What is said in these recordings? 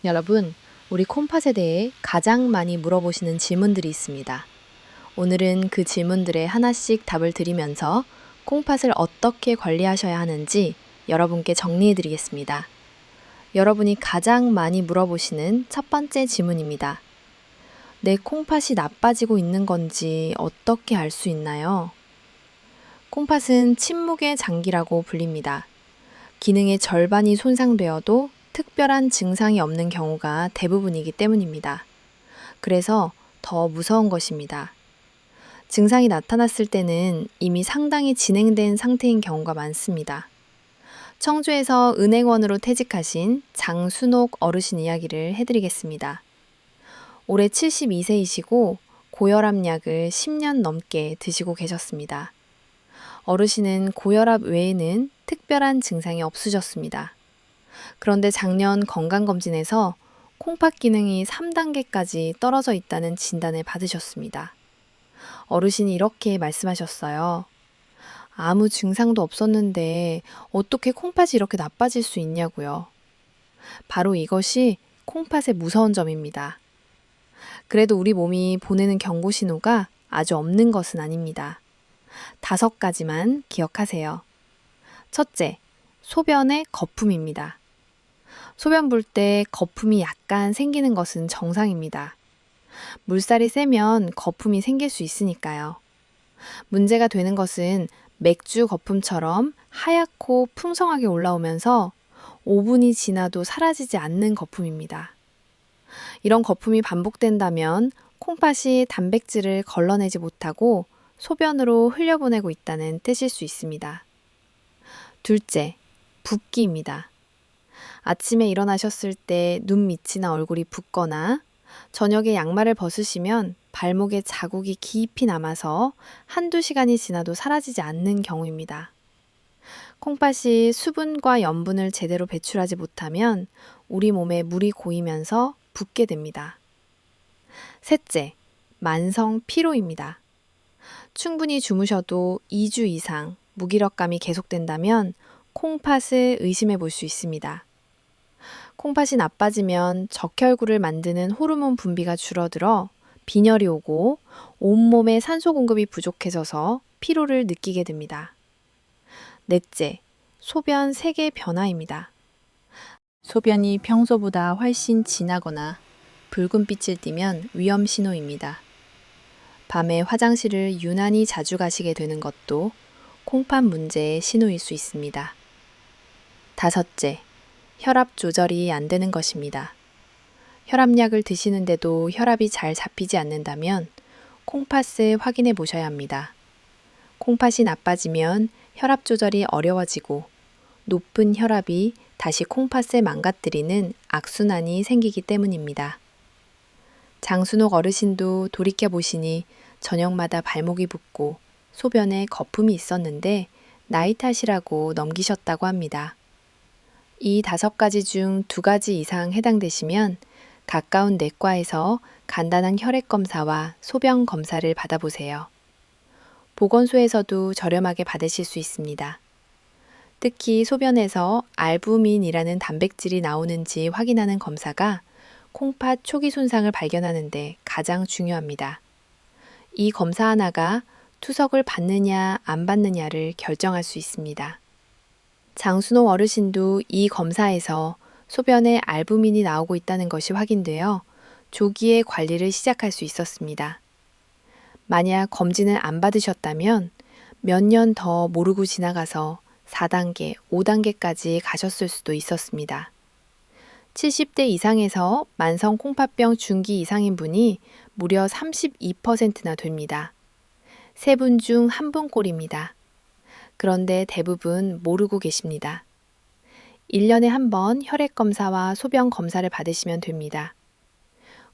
여러분, 우리 콩팥에 대해 가장 많이 물어보시는 질문들이 있습니다. 오늘은 그 질문들에 하나씩 답을 드리면서 콩팥을 어떻게 관리하셔야 하는지 여러분께 정리해 드리겠습니다. 여러분이 가장 많이 물어보시는 첫 번째 질문입니다. 내 콩팥이 나빠지고 있는 건지 어떻게 알 수 있나요? 콩팥은 침묵의 장기라고 불립니다. 기능의 절반이 손상되어도 특별한 증상이 없는 경우가 대부분이기 때문입니다. 그래서 더 무서운 것입니다. 증상이 나타났을 때는 이미 상당히 진행된 상태인 경우가 많습니다. 청주에서 은행원으로 퇴직하신 장순옥 어르신 이야기를 해드리겠습니다. 올해 72세이시고 고혈압 약을 10년 넘게 드시고 계셨습니다. 어르신은 고혈압 외에는 특별한 증상이 없으셨습니다. 그런데 작년 건강검진에서 콩팥 기능이 3단계까지 떨어져 있다는 진단을 받으셨습니다. 어르신이 이렇게 말씀하셨어요. 아무 증상도 없었는데 어떻게 콩팥이 이렇게 나빠질 수 있냐고요. 바로 이것이 콩팥의 무서운 점입니다. 그래도 우리 몸이 보내는 경고 신호가 아주 없는 것은 아닙니다. 5가지만 기억하세요. 첫째, 소변의 거품입니다. 소변 볼 때 거품이 약간 생기는 것은 정상입니다. 물살이 세면 거품이 생길 수 있으니까요. 문제가 되는 것은 맥주 거품처럼 하얗고 풍성하게 올라오면서 5분이 지나도 사라지지 않는 거품입니다. 이런 거품이 반복된다면 콩팥이 단백질을 걸러내지 못하고 소변으로 흘려보내고 있다는 뜻일 수 있습니다. 둘째, 붓기입니다. 아침에 일어나셨을 때 눈 밑이나 얼굴이 붓거나 저녁에 양말을 벗으시면 발목에 자국이 깊이 남아서 한두 시간이 지나도 사라지지 않는 경우입니다. 콩팥이 수분과 염분을 제대로 배출하지 못하면 우리 몸에 물이 고이면서 붓게 됩니다. 셋째, 만성 피로입니다. 충분히 주무셔도 2주 이상 무기력감이 계속된다면 콩팥을 의심해 볼 수 있습니다. 콩팥이 나빠지면 적혈구를 만드는 호르몬 분비가 줄어들어 빈혈이 오고 온몸에 산소 공급이 부족해져서 피로를 느끼게 됩니다. 넷째, 소변 색의 변화입니다. 소변이 평소보다 훨씬 진하거나 붉은빛을 띠면 위험 신호입니다. 밤에 화장실을 유난히 자주 가시게 되는 것도 콩팥 문제의 신호일 수 있습니다. 다섯째, 혈압 조절이 안 되는 것입니다. 혈압약을 드시는데도 혈압이 잘 잡히지 않는다면 콩팥을 확인해 보셔야 합니다. 콩팥이 나빠지면 혈압 조절이 어려워지고 높은 혈압이 다시 콩팥을 망가뜨리는 악순환이 생기기 때문입니다. 장순옥 어르신도 돌이켜 보시니 저녁마다 발목이 붓고 소변에 거품이 있었는데 나이 탓이라고 넘기셨다고 합니다. 이 5가지 중 2가지 이상 해당되시면 가까운 내과에서 간단한 혈액 검사와 소변 검사를 받아보세요. 보건소에서도 저렴하게 받으실 수 있습니다. 특히 소변에서 알부민이라는 단백질이 나오는지 확인하는 검사가 콩팥 초기 손상을 발견하는 데 가장 중요합니다. 이 검사 하나가 투석을 받느냐 안 받느냐를 결정할 수 있습니다. 장순옥 어르신도 이 검사에서 소변에 알부민이 나오고 있다는 것이 확인되어 조기에 관리를 시작할 수 있었습니다. 만약 검진을 안 받으셨다면 몇 년 더 모르고 지나가서 4단계, 5단계까지 가셨을 수도 있었습니다. 70대 이상에서 만성 콩팥병 중기 이상인 분이 무려 32%나 됩니다. 3분 중 1분 꼴입니다. 그런데 대부분 모르고 계십니다. 1년에 한 번 혈액 검사와 소변 검사를 받으시면 됩니다.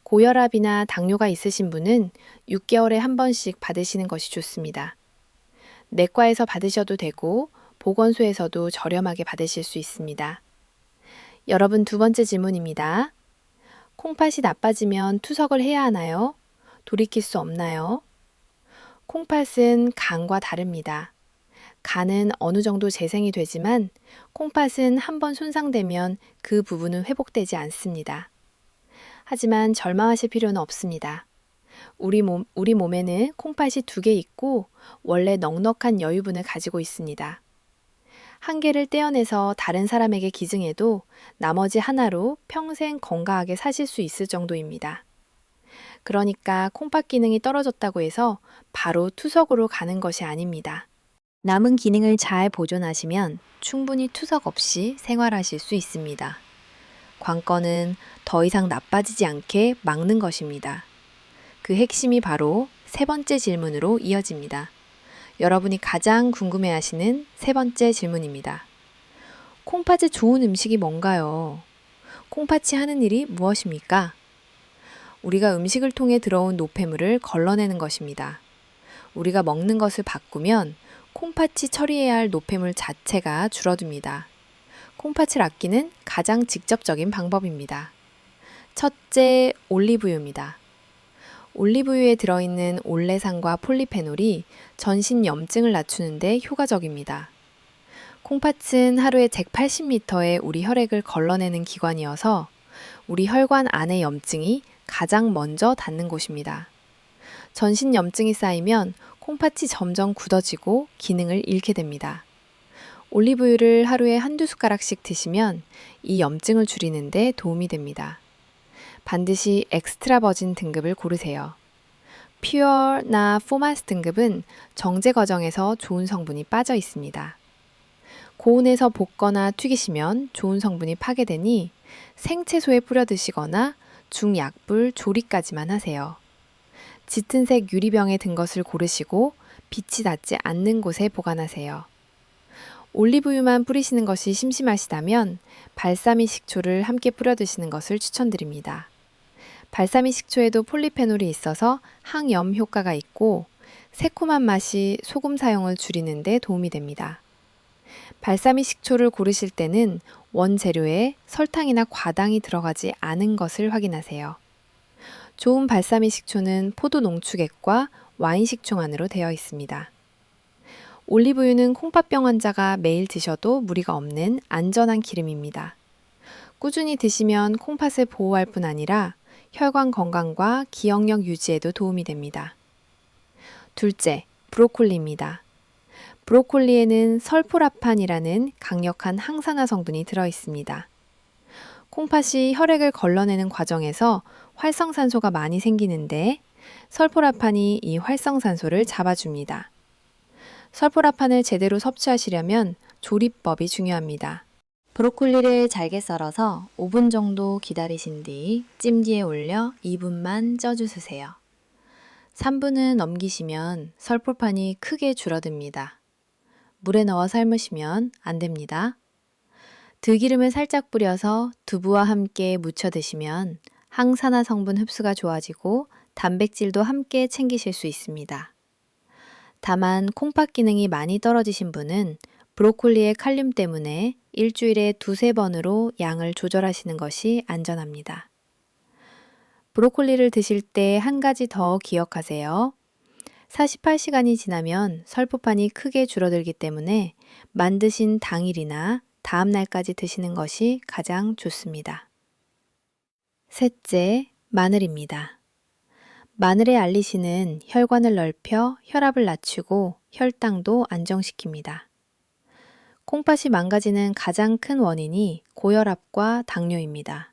고혈압이나 당뇨가 있으신 분은 6개월에 한 번씩 받으시는 것이 좋습니다. 내과에서 받으셔도 되고 보건소에서도 저렴하게 받으실 수 있습니다. 여러분 2번째 질문입니다. 콩팥이 나빠지면 투석을 해야 하나요? 돌이킬 수 없나요? 콩팥은 간과 다릅니다. 간은 어느 정도 재생이 되지만 콩팥은 한 번 손상되면 그 부분은 회복되지 않습니다. 하지만 절망하실 필요는 없습니다. 우리 몸에는 콩팥이 2개 있고 원래 넉넉한 여유분을 가지고 있습니다. 한 개를 떼어내서 다른 사람에게 기증해도 나머지 하나로 평생 건강하게 사실 수 있을 정도입니다. 그러니까 콩팥 기능이 떨어졌다고 해서 바로 투석으로 가는 것이 아닙니다. 남은 기능을 잘 보존하시면 충분히 투석 없이 생활하실 수 있습니다. 관건은 더 이상 나빠지지 않게 막는 것입니다. 그 핵심이 바로 3번째 질문으로 이어집니다. 여러분이 가장 궁금해하시는 3번째 질문입니다. 콩팥에 좋은 음식이 뭔가요? 콩팥이 하는 일이 무엇입니까? 우리가 음식을 통해 들어온 노폐물을 걸러내는 것입니다. 우리가 먹는 것을 바꾸면 콩팥이 처리해야 할 노폐물 자체가 줄어듭니다. 콩팥을 아끼는 가장 직접적인 방법입니다. 첫째, 올리브유입니다. 올리브유에 들어있는 올레산과 폴리페놀이 전신 염증을 낮추는 데 효과적입니다. 콩팥은 하루에 180m의 우리 혈액을 걸러내는 기관이어서 우리 혈관 안의 염증이 가장 먼저 닿는 곳입니다. 전신 염증이 쌓이면 콩팥이 점점 굳어지고 기능을 잃게 됩니다. 올리브유를 하루에 1~2 숟가락씩 드시면 이 염증을 줄이는 데 도움이 됩니다. 반드시 엑스트라 버진 등급을 고르세요. 퓨어나 포마스 등급은 정제 과정에서 좋은 성분이 빠져 있습니다. 고온에서 볶거나 튀기시면 좋은 성분이 파괴되니 생채소에 뿌려 드시거나 중약불 조리까지만 하세요. 짙은색 유리병에 든 것을 고르시고 빛이 닿지 않는 곳에 보관하세요. 올리브유만 뿌리시는 것이 심심하시다면 발사믹 식초를 함께 뿌려 드시는 것을 추천드립니다. 발사믹 식초에도 폴리페놀이 있어서 항염 효과가 있고 새콤한 맛이 소금 사용을 줄이는 데 도움이 됩니다. 발사믹 식초를 고르실 때는 원재료에 설탕이나 과당이 들어가지 않은 것을 확인하세요. 좋은 발사믹 식초는 포도 농축액과 와인 식초만으로 되어 있습니다. 올리브유는 콩팥병 환자가 매일 드셔도 무리가 없는 안전한 기름입니다. 꾸준히 드시면 콩팥을 보호할 뿐 아니라 혈관 건강과 기억력 유지에도 도움이 됩니다. 둘째, 브로콜리입니다. 브로콜리에는 설포라판이라는 강력한 항산화 성분이 들어 있습니다. 콩팥이 혈액을 걸러내는 과정에서 활성산소가 많이 생기는데 설포라판이 이 활성산소를 잡아줍니다. 설포라판을 제대로 섭취하시려면 조리법이 중요합니다. 브로콜리를 잘게 썰어서 5분 정도 기다리신 뒤 찜기에 올려 2분만 쪄주세요. 3분은 넘기시면 설포판이 크게 줄어듭니다. 물에 넣어 삶으시면 안 됩니다. 들기름을 살짝 뿌려서 두부와 함께 무쳐 드시면 항산화 성분 흡수가 좋아지고 단백질도 함께 챙기실 수 있습니다. 다만 콩팥 기능이 많이 떨어지신 분은 브로콜리의 칼륨 때문에 일주일에 2~3번으로 양을 조절하시는 것이 안전합니다. 브로콜리를 드실 때 한 가지 더 기억하세요. 48시간이 지나면 설포판이 크게 줄어들기 때문에 만드신 당일이나 다음 날까지 드시는 것이 가장 좋습니다. 셋째, 마늘입니다. 마늘의 알리신은 혈관을 넓혀 혈압을 낮추고 혈당도 안정시킵니다. 콩팥이 망가지는 가장 큰 원인이 고혈압과 당뇨입니다.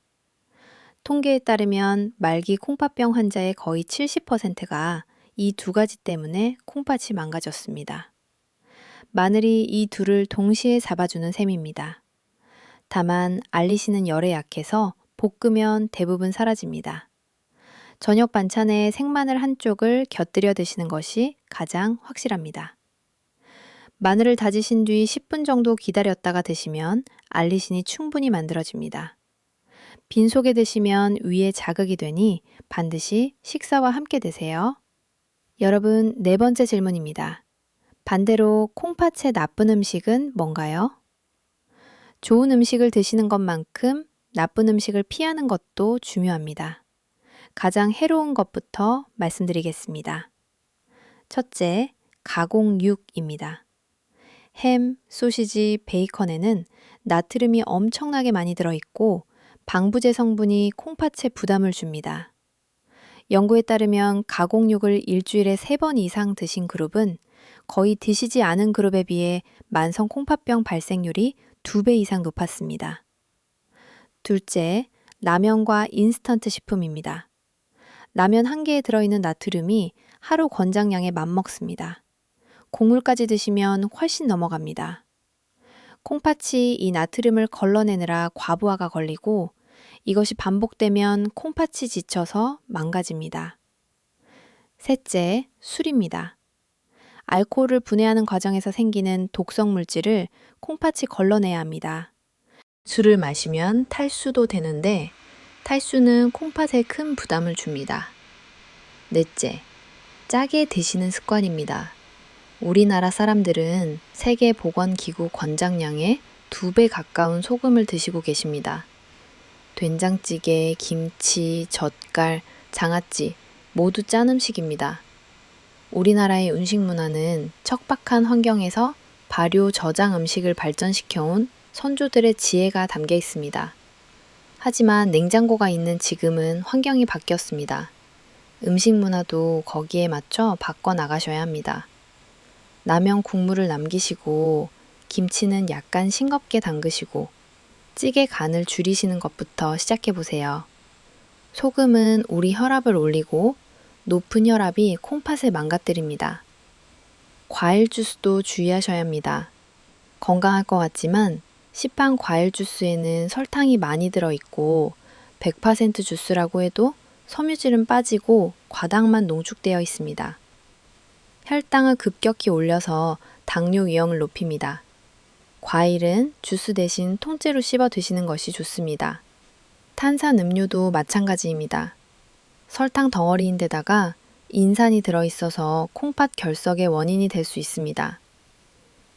통계에 따르면 말기 콩팥병 환자의 거의 70%가 이 2가지 때문에 콩팥이 망가졌습니다. 마늘이 이 둘을 동시에 잡아주는 셈입니다. 다만 알리신은 열에 약해서 볶으면 대부분 사라집니다. 저녁 반찬에 생마늘 한쪽을 곁들여 드시는 것이 가장 확실합니다. 마늘을 다지신 뒤 10분 정도 기다렸다가 드시면 알리신이 충분히 만들어집니다. 빈속에 드시면 위에 자극이 되니 반드시 식사와 함께 드세요. 여러분, 4번째 질문입니다. 반대로 콩팥의 나쁜 음식은 뭔가요? 좋은 음식을 드시는 것만큼 나쁜 음식을 피하는 것도 중요합니다. 가장 해로운 것부터 말씀드리겠습니다. 첫째, 가공육입니다. 햄, 소시지, 베이컨에는 나트륨이 엄청나게 많이 들어있고 방부제 성분이 콩팥에 부담을 줍니다. 연구에 따르면 가공육을 일주일에 3번 이상 드신 그룹은 거의 드시지 않은 그룹에 비해 만성 콩팥병 발생률이 2배 이상 높았습니다. 둘째, 라면과 인스턴트 식품입니다. 라면 한 개에 들어있는 나트륨이 하루 권장량에 맞먹습니다. 곡물까지 드시면 훨씬 넘어갑니다. 콩팥이 이 나트륨을 걸러내느라 과부하가 걸리고 이것이 반복되면 콩팥이 지쳐서 망가집니다. 셋째, 술입니다. 알코올을 분해하는 과정에서 생기는 독성 물질을 콩팥이 걸러내야 합니다. 술을 마시면 탈수도 되는데 탈수는 콩팥에 큰 부담을 줍니다. 넷째, 짜게 드시는 습관입니다. 우리나라 사람들은 세계보건기구 권장량의 2배 가까운 소금을 드시고 계십니다. 된장찌개, 김치, 젓갈, 장아찌 모두 짠 음식입니다. 우리나라의 음식 문화는 척박한 환경에서 발효 저장 음식을 발전시켜온 선조들의 지혜가 담겨 있습니다. 하지만 냉장고가 있는 지금은 환경이 바뀌었습니다. 음식 문화도 거기에 맞춰 바꿔 나가셔야 합니다. 라면 국물을 남기시고 김치는 약간 싱겁게 담그시고 찌개 간을 줄이시는 것부터 시작해 보세요. 소금은 우리 혈압을 올리고 높은 혈압이 콩팥을 망가뜨립니다. 과일 주스도 주의하셔야 합니다. 건강할 것 같지만 시판 과일 주스에는 설탕이 많이 들어있고 100% 주스라고 해도 섬유질은 빠지고 과당만 농축되어 있습니다. 혈당을 급격히 올려서 당뇨 위험을 높입니다. 과일은 주스 대신 통째로 씹어 드시는 것이 좋습니다. 탄산 음료도 마찬가지입니다. 설탕 덩어리인데다가 인산이 들어있어서 콩팥 결석의 원인이 될 수 있습니다.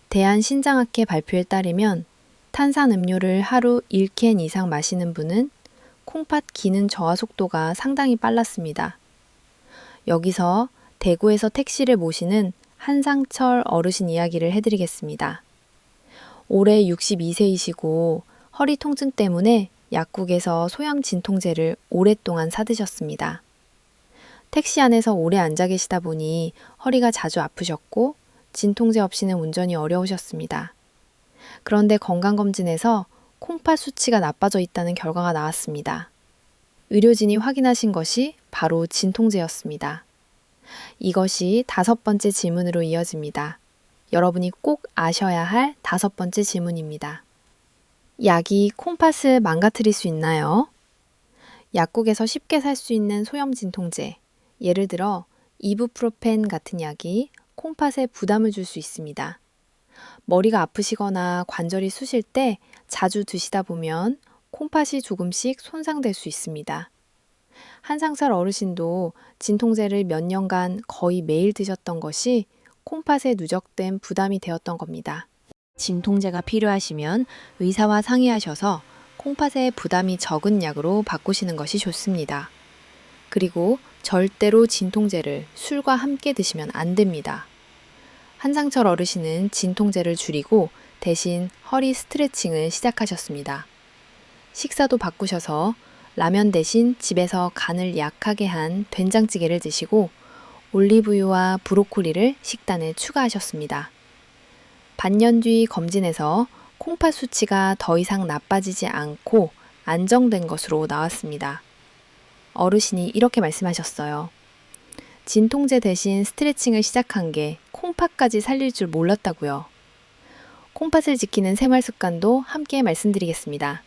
대한신장학회 발표에 따르면 탄산 음료를 하루 1캔 이상 마시는 분은 콩팥 기능 저하 속도가 상당히 빨랐습니다. 여기서 대구에서 택시를 모시는 한상철 어르신 이야기를 해드리겠습니다. 올해 62세이시고 허리 통증 때문에 약국에서 소염 진통제를 오랫동안 사드셨습니다. 택시 안에서 오래 앉아 계시다 보니 허리가 자주 아프셨고 진통제 없이는 운전이 어려우셨습니다. 그런데 건강검진에서 콩팥 수치가 나빠져 있다는 결과가 나왔습니다. 의료진이 확인하신 것이 바로 진통제였습니다. 이것이 5번째 질문으로 이어집니다. 여러분이 꼭 아셔야 할 5번째 질문입니다. 약이 콩팥을 망가뜨릴 수 있나요? 약국에서 쉽게 살 수 있는 소염 진통제, 예를 들어 이부프로펜 같은 약이 콩팥에 부담을 줄 수 있습니다. 머리가 아프시거나 관절이 쑤실 때 자주 드시다 보면 콩팥이 조금씩 손상될 수 있습니다. 한상철 어르신도 진통제를 몇 년간 거의 매일 드셨던 것이 콩팥에 누적된 부담이 되었던 겁니다. 진통제가 필요하시면 의사와 상의하셔서 콩팥에 부담이 적은 약으로 바꾸시는 것이 좋습니다. 그리고 절대로 진통제를 술과 함께 드시면 안 됩니다. 한상철 어르신은 진통제를 줄이고 대신 허리 스트레칭을 시작하셨습니다. 식사도 바꾸셔서 라면 대신 집에서 간을 약하게 한 된장찌개를 드시고 올리브유와 브로콜리를 식단에 추가하셨습니다. 반년 뒤 검진에서 콩팥 수치가 더 이상 나빠지지 않고 안정된 것으로 나왔습니다. 어르신이 이렇게 말씀하셨어요. 진통제 대신 스트레칭을 시작한 게 콩팥까지 살릴 줄 몰랐다고요. 콩팥을 지키는 생활 습관도 함께 말씀드리겠습니다.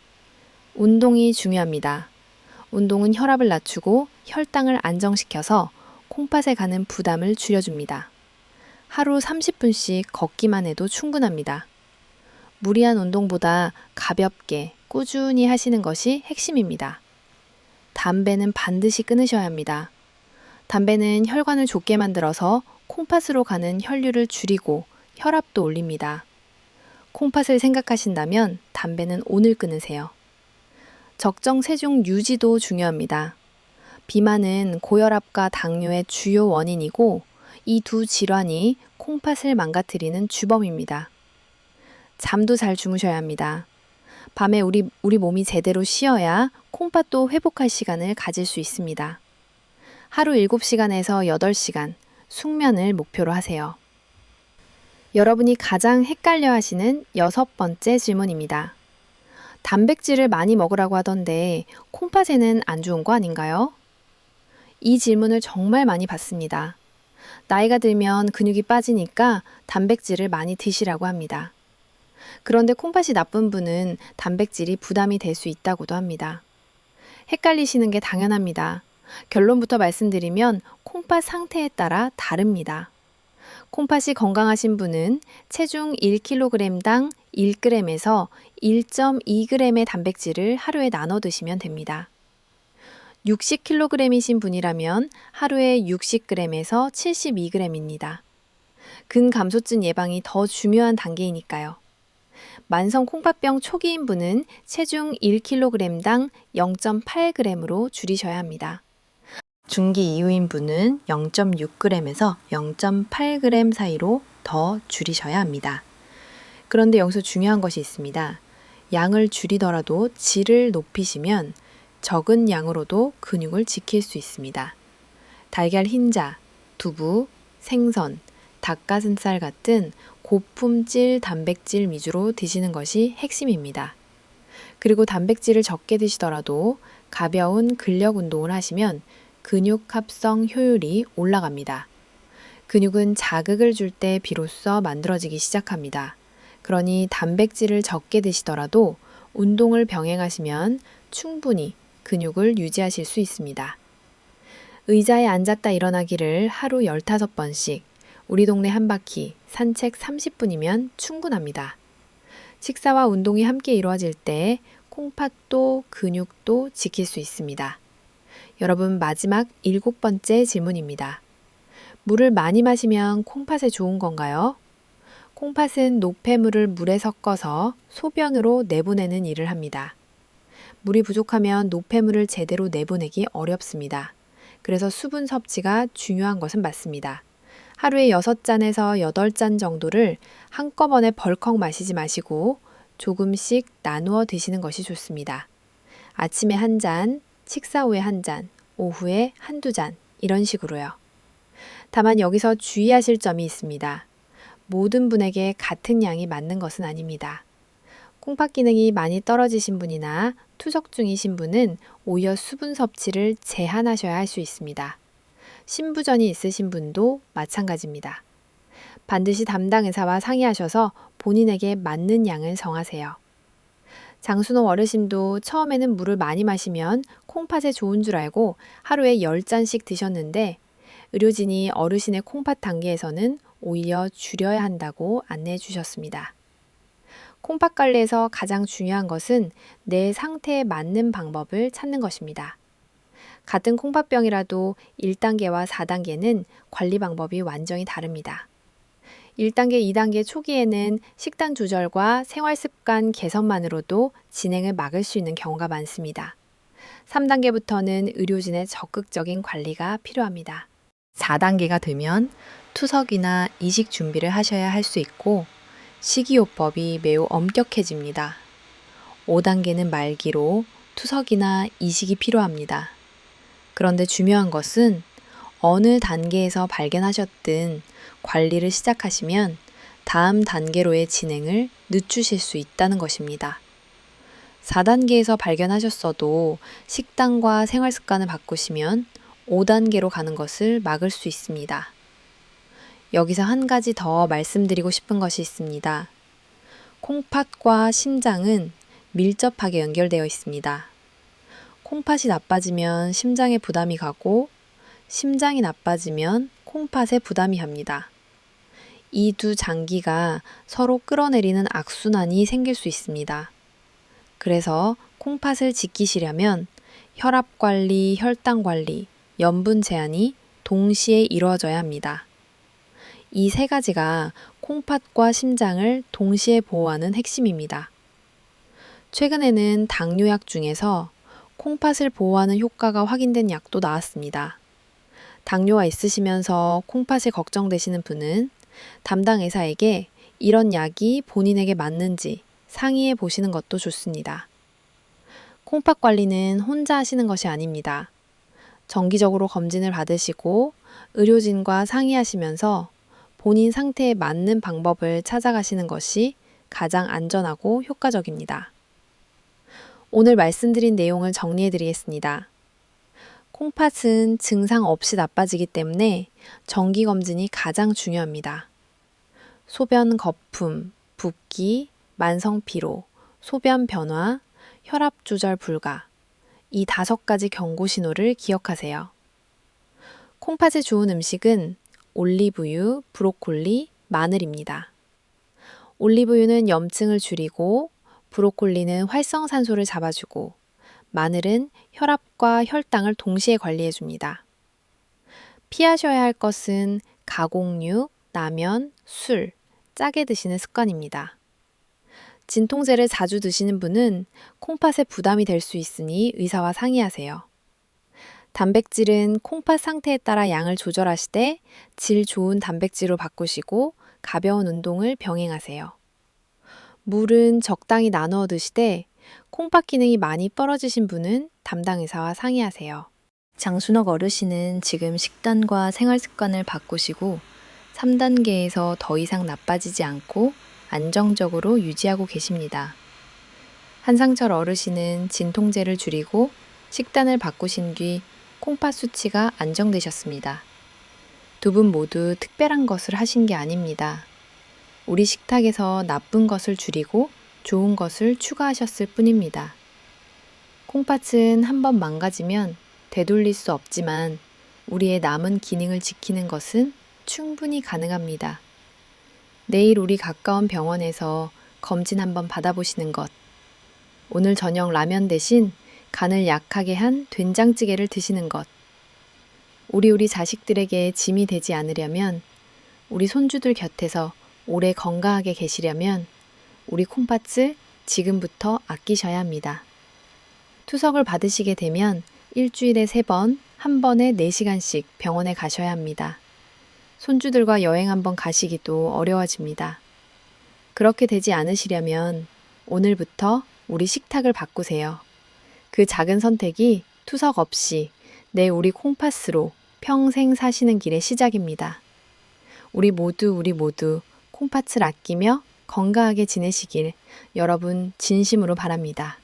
운동이 중요합니다. 운동은 혈압을 낮추고 혈당을 안정시켜서 콩팥에 가는 부담을 줄여줍니다. 하루 30분씩 걷기만 해도 충분합니다. 무리한 운동보다 가볍게 꾸준히 하시는 것이 핵심입니다. 담배는 반드시 끊으셔야 합니다. 담배는 혈관을 좁게 만들어서 콩팥으로 가는 혈류를 줄이고 혈압도 올립니다. 콩팥을 생각하신다면 담배는 오늘 끊으세요. 적정 체중 유지도 중요합니다. 비만은 고혈압과 당뇨의 주요 원인이고 이 두 질환이 콩팥을 망가뜨리는 주범입니다. 잠도 잘 주무셔야 합니다. 밤에 우리 몸이 제대로 쉬어야 콩팥도 회복할 시간을 가질 수 있습니다. 하루 7시간에서 8시간 숙면을 목표로 하세요. 여러분이 가장 헷갈려 하시는 6번째 질문입니다. 단백질을 많이 먹으라고 하던데 콩팥에는 안 좋은 거 아닌가요? 이 질문을 정말 많이 받습니다. 나이가 들면 근육이 빠지니까 단백질을 많이 드시라고 합니다. 그런데 콩팥이 나쁜 분은 단백질이 부담이 될 수 있다고도 합니다. 헷갈리시는 게 당연합니다. 결론부터 말씀드리면 콩팥 상태에 따라 다릅니다. 콩팥이 건강하신 분은 체중 1kg당 1g에서 1.2g의 단백질을 하루에 나눠 드시면 됩니다. 60kg이신 분이라면 하루에 60g에서 72g입니다. 근감소증 예방이 더 중요한 단계이니까요. 만성 콩팥병 초기인 분은 체중 1kg당 0.8g으로 줄이셔야 합니다. 중기 이후인 분은 0.6g에서 0.8g 사이로 더 줄이셔야 합니다. 그런데 여기서 중요한 것이 있습니다. 양을 줄이더라도 질을 높이시면 적은 양으로도 근육을 지킬 수 있습니다. 달걀 흰자, 두부, 생선, 닭가슴살 같은 고품질 단백질 위주로 드시는 것이 핵심입니다. 그리고 단백질을 적게 드시더라도 가벼운 근력 운동을 하시면 근육 합성 효율이 올라갑니다. 근육은 자극을 줄 때 비로소 만들어지기 시작합니다. 그러니 단백질을 적게 드시더라도 운동을 병행하시면 충분히 근육을 유지하실 수 있습니다. 의자에 앉았다 일어나기를 하루 15번씩, 우리 동네 한 바퀴, 산책 30분이면 충분합니다. 식사와 운동이 함께 이루어질 때 콩팥도 근육도 지킬 수 있습니다. 여러분, 마지막 7번째 질문입니다. 물을 많이 마시면 콩팥에 좋은 건가요? 콩팥은 노폐물을 물에 섞어서 소변으로 내보내는 일을 합니다. 물이 부족하면 노폐물을 제대로 내보내기 어렵습니다. 그래서 수분 섭취가 중요한 것은 맞습니다. 하루에 6잔에서 8잔 정도를 한꺼번에 벌컥 마시지 마시고 조금씩 나누어 드시는 것이 좋습니다. 아침에 1잔, 식사 후에 1잔, 오후에 1~2잔 이런 식으로요. 다만 여기서 주의하실 점이 있습니다. 모든 분에게 같은 양이 맞는 것은 아닙니다. 콩팥 기능이 많이 떨어지신 분이나 투석 중이신 분은 오히려 수분 섭취를 제한하셔야 할 수 있습니다. 신부전이 있으신 분도 마찬가지입니다. 반드시 담당 의사와 상의하셔서 본인에게 맞는 양을 정하세요. 장순호 어르신도 처음에는 물을 많이 마시면 콩팥에 좋은 줄 알고 하루에 10잔씩 드셨는데 의료진이 어르신의 콩팥 단계에서는 오히려 줄여야 한다고 안내해 주셨습니다. 콩팥 관리에서 가장 중요한 것은 내 상태에 맞는 방법을 찾는 것입니다. 같은 콩팥병이라도 1단계와 4단계는 관리 방법이 완전히 다릅니다. 1단계, 2단계 초기에는 식단 조절과 생활습관 개선만으로도 진행을 막을 수 있는 경우가 많습니다. 3단계부터는 의료진의 적극적인 관리가 필요합니다. 4단계가 되면 투석이나 이식 준비를 하셔야 할 수 있고 식이요법이 매우 엄격해집니다. 5단계는 말기로 투석이나 이식이 필요합니다. 그런데 중요한 것은 어느 단계에서 발견하셨든 관리를 시작하시면 다음 단계로의 진행을 늦추실 수 있다는 것입니다. 4단계에서 발견하셨어도 식단과 생활 습관을 바꾸시면 5단계로 가는 것을 막을 수 있습니다. 여기서 한 가지 더 말씀드리고 싶은 것이 있습니다. 콩팥과 심장은 밀접하게 연결되어 있습니다. 콩팥이 나빠지면 심장에 부담이 가고 심장이 나빠지면 콩팥에 부담이 갑니다. 이 두 장기가 서로 끌어내리는 악순환이 생길 수 있습니다. 그래서 콩팥을 지키시려면 혈압 관리, 혈당 관리, 염분 제한이 동시에 이루어져야 합니다. 이 세 가지가 콩팥과 심장을 동시에 보호하는 핵심입니다. 최근에는 당뇨약 중에서 콩팥을 보호하는 효과가 확인된 약도 나왔습니다. 당뇨가 있으시면서 콩팥이 걱정되시는 분은 담당 의사에게 이런 약이 본인에게 맞는지 상의해 보시는 것도 좋습니다. 콩팥 관리는 혼자 하시는 것이 아닙니다. 정기적으로 검진을 받으시고 의료진과 상의하시면서 본인 상태에 맞는 방법을 찾아가시는 것이 가장 안전하고 효과적입니다. 오늘 말씀드린 내용을 정리해 드리겠습니다. 콩팥은 증상 없이 나빠지기 때문에 정기검진이 가장 중요합니다. 소변 거품, 붓기, 만성피로, 소변 변화, 혈압 조절 불가, 이 5가지 경고 신호를 기억하세요. 콩팥에 좋은 음식은 올리브유, 브로콜리, 마늘입니다. 올리브유는 염증을 줄이고, 브로콜리는 활성산소를 잡아주고, 마늘은 혈압과 혈당을 동시에 관리해줍니다. 피하셔야 할 것은 가공육, 라면, 술, 짜게 드시는 습관입니다. 진통제를 자주 드시는 분은 콩팥에 부담이 될 수 있으니 의사와 상의하세요. 단백질은 콩팥 상태에 따라 양을 조절하시되 질 좋은 단백질로 바꾸시고 가벼운 운동을 병행하세요. 물은 적당히 나누어 드시되 콩팥 기능이 많이 떨어지신 분은 담당 의사와 상의하세요. 장순옥 어르신은 지금 식단과 생활 습관을 바꾸시고 3단계에서 더 이상 나빠지지 않고 안정적으로 유지하고 계십니다. 한상철 어르신은 진통제를 줄이고 식단을 바꾸신 뒤 콩팥 수치가 안정되셨습니다. 두 분 모두 특별한 것을 하신 게 아닙니다. 우리 식탁에서 나쁜 것을 줄이고 좋은 것을 추가하셨을 뿐입니다. 콩팥은 한번 망가지면 되돌릴 수 없지만 우리의 남은 기능을 지키는 것은 충분히 가능합니다. 내일 우리 가까운 병원에서 검진 한번 받아보시는 것. 오늘 저녁 라면 대신 간을 약하게 한 된장찌개를 드시는 것. 우리 자식들에게 짐이 되지 않으려면, 우리 손주들 곁에서 오래 건강하게 계시려면 우리 콩팥을 지금부터 아끼셔야 합니다. 투석을 받으시게 되면 일주일에 3번, 한 번에 4시간씩 병원에 가셔야 합니다. 손주들과 여행 한번 가시기도 어려워집니다. 그렇게 되지 않으시려면 오늘부터 우리 식탁을 바꾸세요. 그 작은 선택이 투석 없이 내 우리 콩팥으로 평생 사시는 길의 시작입니다. 우리 모두 콩팥을 아끼며 건강하게 지내시길 여러분 진심으로 바랍니다.